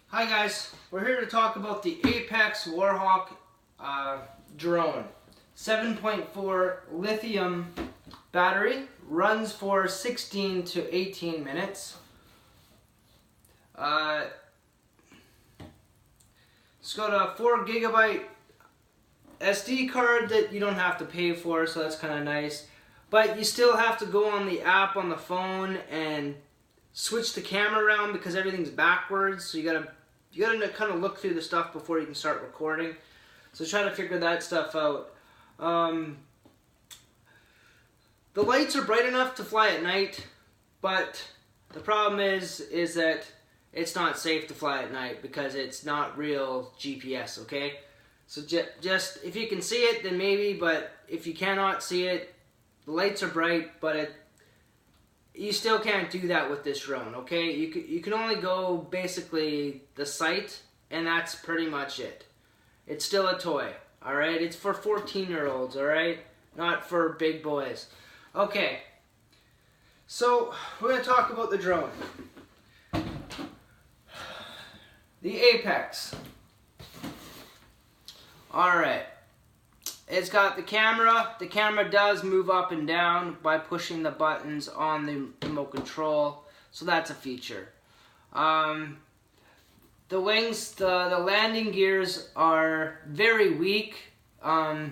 Hi guys, we're here to talk about the Apex Warhawk drone. 7.4 lithium battery, runs for 16 to 18 minutes. It's got a 4 gigabyte SD card that you don't have to pay for, so that's kind of nice. But you still have to go on the app on the phone and switch the camera around because everything's backwards, so you gotta kind of look through the stuff before you can start recording. So try to figure that stuff out. The lights are bright enough to fly at night, but the problem is that it's not safe to fly at night because it's not real GPS, okay? So just if you can see it, then maybe, but if you cannot see it, the lights are bright, but you still can't do that with this drone, okay? You can only go basically the sight, and that's pretty much it. It's still a toy, alright? It's for 14-year-olds, alright? Not for big boys. Okay, so we're going to talk about the drone. The Apex. Alright. It's got the camera. The camera does move up and down by pushing the buttons on the remote control, so that's a feature. The wings, the landing gears are very weak. I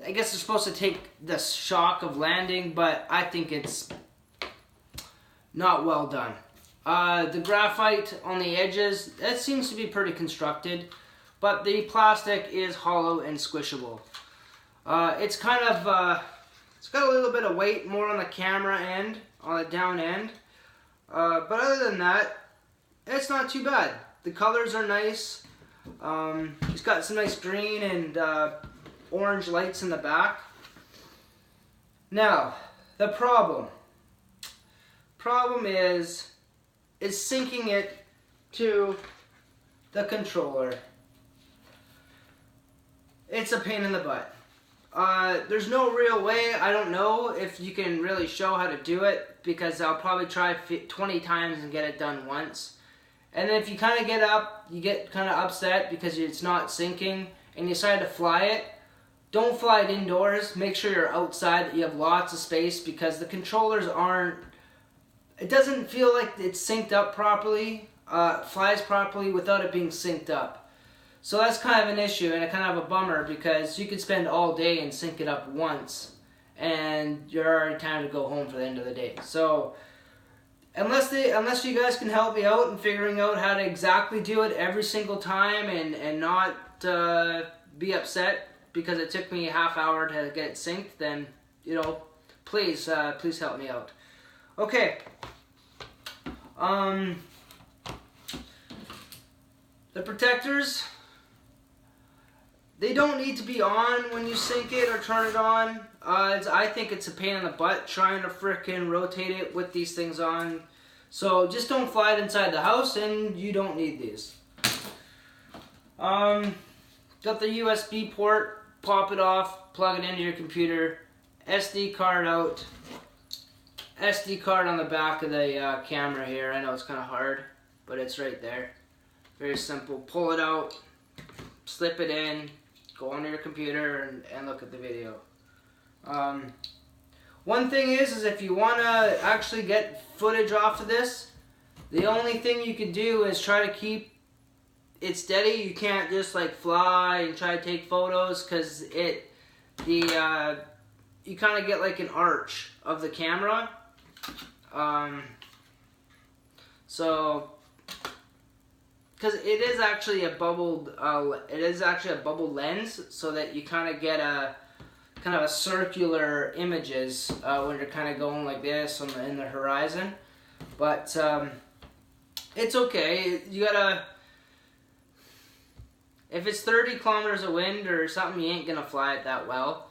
guess they're supposed to take the shock of landing, but I think it's not well done. The graphite on the edges, that seems to be pretty constructed, but the plastic is hollow and squishable. It's kind of, it's got a little bit of weight more on the camera end, on the down end. But other than that, it's not too bad. The colors are nice. It's got some nice green and orange lights in the back. Now, the problem is syncing it to the controller. It's a pain in the butt. There's no real way. I don't know if you can really show how to do it because I'll probably try 20 times and get it done once. And then if you kind of get up, you get kind of upset because it's not syncing and you decide to fly it, don't fly it indoors. Make sure you're outside, that you have lots of space because the controllers aren't, it doesn't feel like it's synced up properly, flies properly without it being synced up. So that's kind of an issue and a kind of a bummer because you could spend all day and sync it up once and you're already time to go home for the end of the day. So unless you guys can help me out in figuring out how to exactly do it every single time and not be upset because it took me a half hour to get it synced, then, you know, please help me out. Okay. The protectors, they don't need to be on when you sync it or turn it on. I think it's a pain in the butt trying to frickin' rotate it with these things on. So just don't fly it inside the house and you don't need these. Got the USB port, pop it off, plug it into your computer, SD card out, SD card on the back of the camera here. I know it's kind of hard, but it's right there. Very simple. Pull it out, slip it in, go onto your computer and look at the video. One thing is if you want to actually get footage off of this, the only thing you can do is try to keep it steady. You can't just like fly and try to take photos because you kind of get like an arch of the camera. Because it is actually a bubbled lens, so that you kind of get a circular images when you're kind of going like this in the horizon. But it's okay. You gotta, if it's 30 kilometers of wind or something, you ain't gonna fly it that well.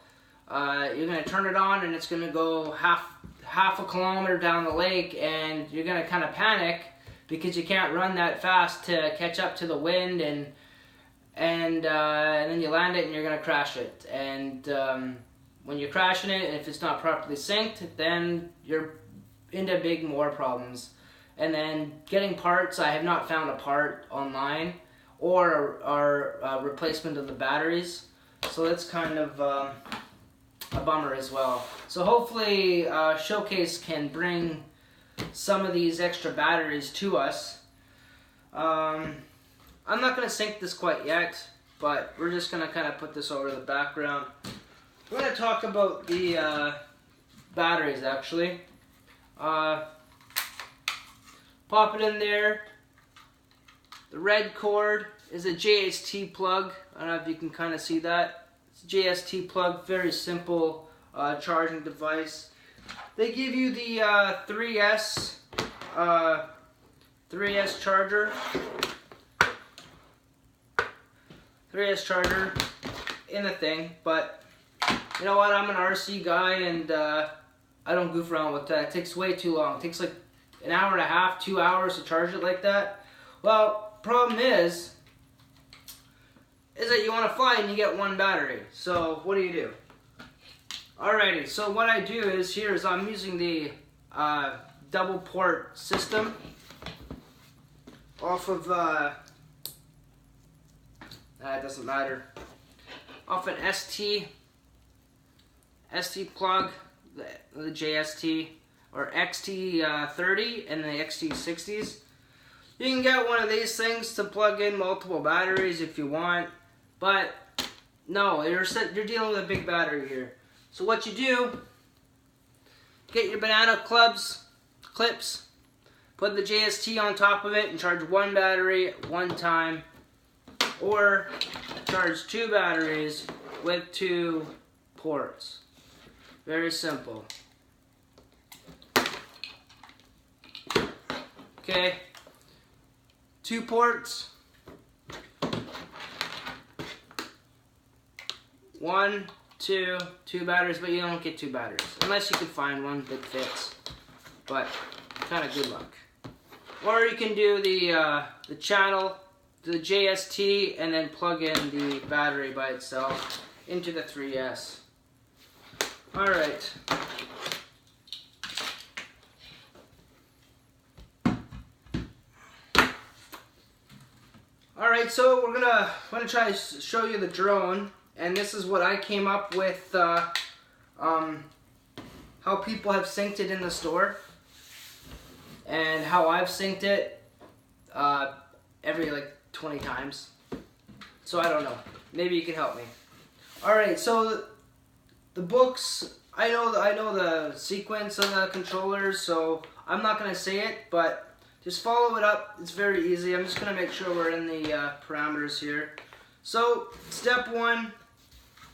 You're gonna turn it on and it's gonna go half a kilometer down the lake, and you're gonna kind of panic because you can't run that fast to catch up to the wind, and then you land it and you're gonna crash it. And when you're crashing it, and if it's not properly synced, then you're into more problems. And then getting parts, I have not found a part online or a replacement of the batteries. So that's kind of a bummer as well. So hopefully Showcase can bring some of these extra batteries to us. I'm not going to sync this quite yet, but we're just going to kind of put this over the background. We're going to talk about the batteries actually. Pop it in there. The red cord is a JST plug. I don't know if you can kind of see that. It's a JST plug, very simple charging device. They give you the 3S charger. 3S charger in the thing, but you know what? I'm an RC guy and I don't goof around with that. It takes way too long. It takes like an hour and a half, 2 hours to charge it like that. Well, problem is that you want to fly and you get one battery. So what do? Alrighty, so what I do is I'm using the double port system off of it doesn't matter, off an ST plug, the JST or XT30 and the XT60s. You can get one of these things to plug in multiple batteries if you want, but no, you're dealing with a big battery here. So what you do, get your banana clips, put the JST on top of it and charge one battery at one time, or charge two batteries with two ports. Very simple. Okay, two ports, one, two batteries, but you don't get two batteries unless you can find one that fits, but kind of good luck. Or you can do the channel, the JST, and then plug in the battery by itself into the 3S. Alright. Alright, so we're gonna try to show you the drone, and this is what I came up with, how people have synced it in the store, and how I've synced it every like 20 times. So I don't know, maybe you can help me. Alright, so the books, I know the sequence of the controllers, so I'm not gonna say it, but just follow it up. It's very easy. I'm just gonna make sure we're in the parameters here. So step one,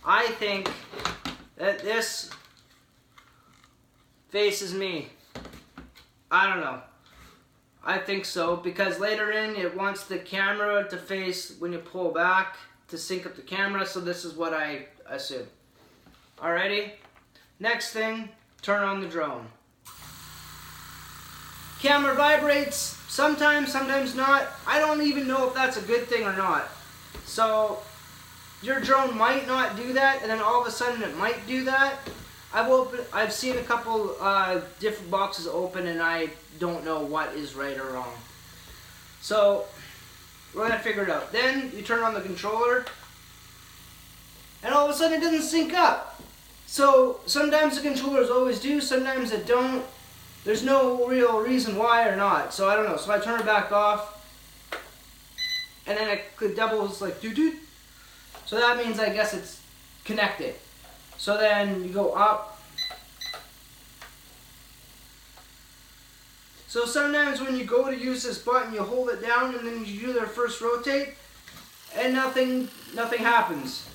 I think that this faces me. I don't know. I think so, because later in it wants the camera to face when you pull back to sync up the camera, so this is what I assume. Alrighty, next thing, turn on the drone. Camera vibrates, sometimes not. I don't even know if that's a good thing or not. So, your drone might not do that, and then all of a sudden it might do that. I've seen a couple different boxes open, and I don't know what is right or wrong. So, we're gonna figure it out. Then, you turn on the controller, and all of a sudden it doesn't sync up. So, sometimes the controllers always do, sometimes it don't. There's no real reason why or not, so I don't know. So I turn it back off, and then it doubles like doo-doo. So that means I guess it's connected. So then you go up. So sometimes when you go to use this button, you hold it down and then you do the first rotate, and nothing happens.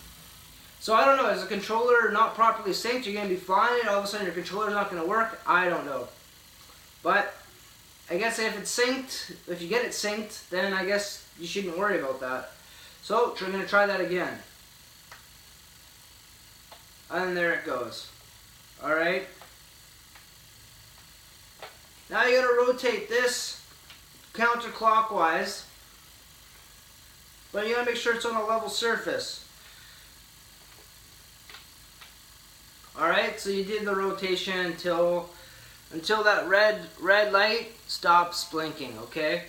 So I don't know, is the controller not properly synced? You're going to be flying and all of a sudden your controller's not going to work? I don't know. But I guess if it's synced, if you get it synced, then I guess you shouldn't worry about that. So we're going to try that again. And there it goes. Alright. Now you got to rotate this counterclockwise. But you got to make sure it's on a level surface. Alright, so you did the rotation until until that red light stops blinking, okay?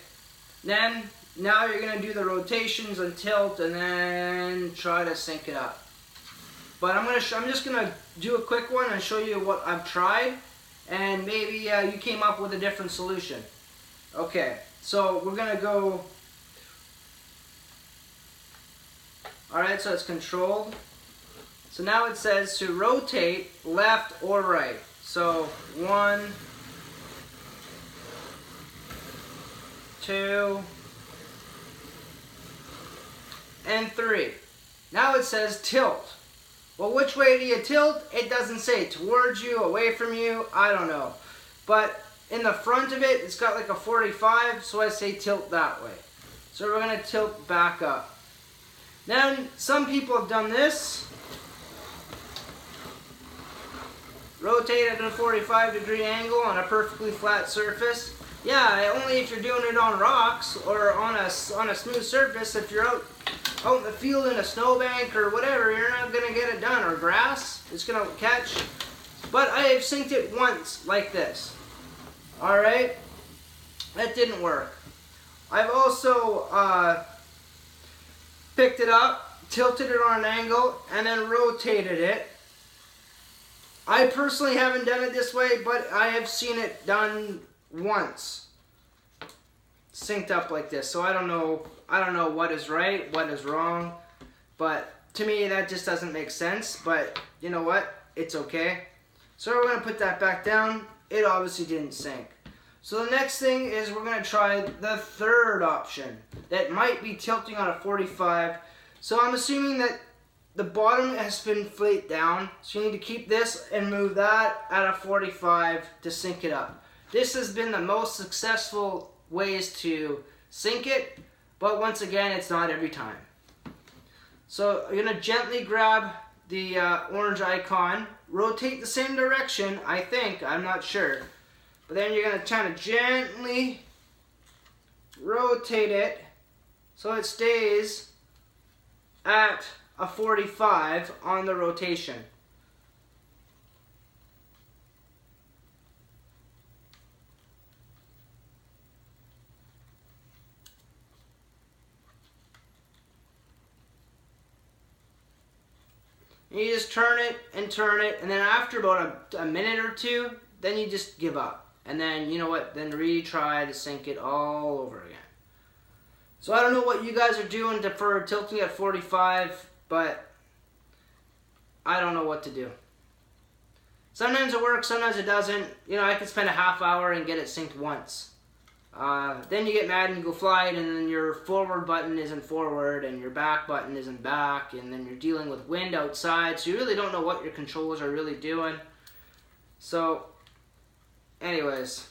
Then, now you're going to do the rotations and tilt and then try to sync it up. But I'm just going to do a quick one and show you what I've tried, and maybe you came up with a different solution. Okay, so we're going to go, alright, so it's controlled. So now it says to rotate left or right. So 1, 2, and 3. Now it says tilt. Well, which way do you tilt? It doesn't say. Towards you, away from you, I don't know. But in the front of it, it's got like a 45, so I say tilt that way. So we're going to tilt back up. Then some people have done this. Rotate at a 45-degree angle on a perfectly flat surface. Yeah, only if you're doing it on rocks or on a smooth surface. If you're out in the field in a snowbank or whatever, you're not going to get it done. Or grass, it's going to catch. But I have synced it once like this. Alright? That didn't work. I've also picked it up, tilted it on an angle, and then rotated it. I personally haven't done it this way, but I have seen it done once. Synced up like this. So I don't know what is right, what is wrong, but to me that just doesn't make sense. But you know what? It's okay. So we're going to put that back down. It obviously didn't sync. So the next thing is we're going to try the third option that might be tilting on a 45. So I'm assuming that the bottom has been flayed down, so you need to keep this and move that at a 45 to sync it up. This has been the most successful ways to sync it, but once again, it's not every time. So you're going to gently grab the orange icon, rotate the same direction, I think, I'm not sure. But then you're going to kind of gently rotate it so it stays at a 45 on the rotation. And you just turn it, and then after about a minute or two, then you just give up. And then, you know what, then retry to sync it all over again. So I don't know what you guys are doing for tilting at 45, but I don't know what to do. Sometimes it works, sometimes it doesn't. You know, I could spend a half hour and get it synced once. Then you get mad and you go fly it, and then your forward button isn't forward, and your back button isn't back, and then you're dealing with wind outside, so you really don't know what your controllers are really doing. So, anyways,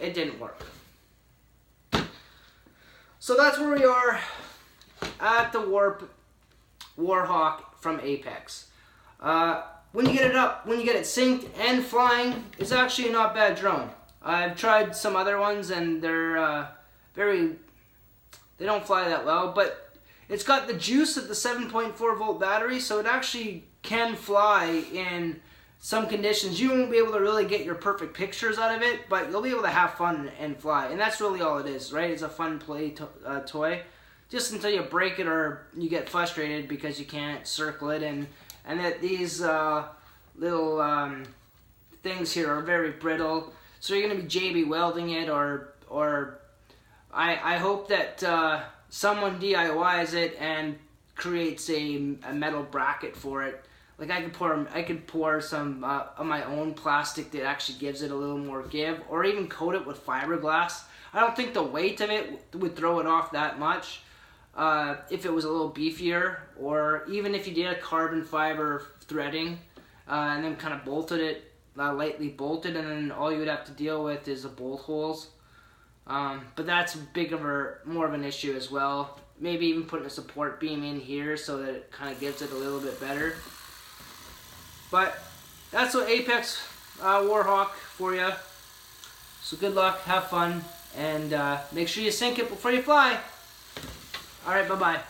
it didn't work. So that's where we are at the Warhawk from Apex. When you get it up, when you get it synced and flying, it's actually a not bad drone. I've tried some other ones and they're they don't fly that well, but it's got the juice of the 7.4 volt battery, so it actually can fly in some conditions. You won't be able to really get your perfect pictures out of it, but you'll be able to have fun and fly. And that's really all it is, right? It's a fun play toy. Just until you break it or you get frustrated because you can't circle it, and that these little things here are very brittle. So you're going to be JB welding it, or I hope that someone DIYs it and creates a metal bracket for it. Like I could pour some of my own plastic that actually gives it a little more give, or even coat it with fiberglass. I don't think the weight of it would throw it off that much. If it was a little beefier, or even if you did a carbon fiber threading and then kind of bolted it, lightly bolted, and then all you would have to deal with is the bolt holes. But that's more of an issue as well. Maybe even putting a support beam in here so that it kind of gives it a little bit better. But that's what Apex Warhawk for you. So good luck, have fun, and make sure you sync it before you fly. Alright, bye-bye.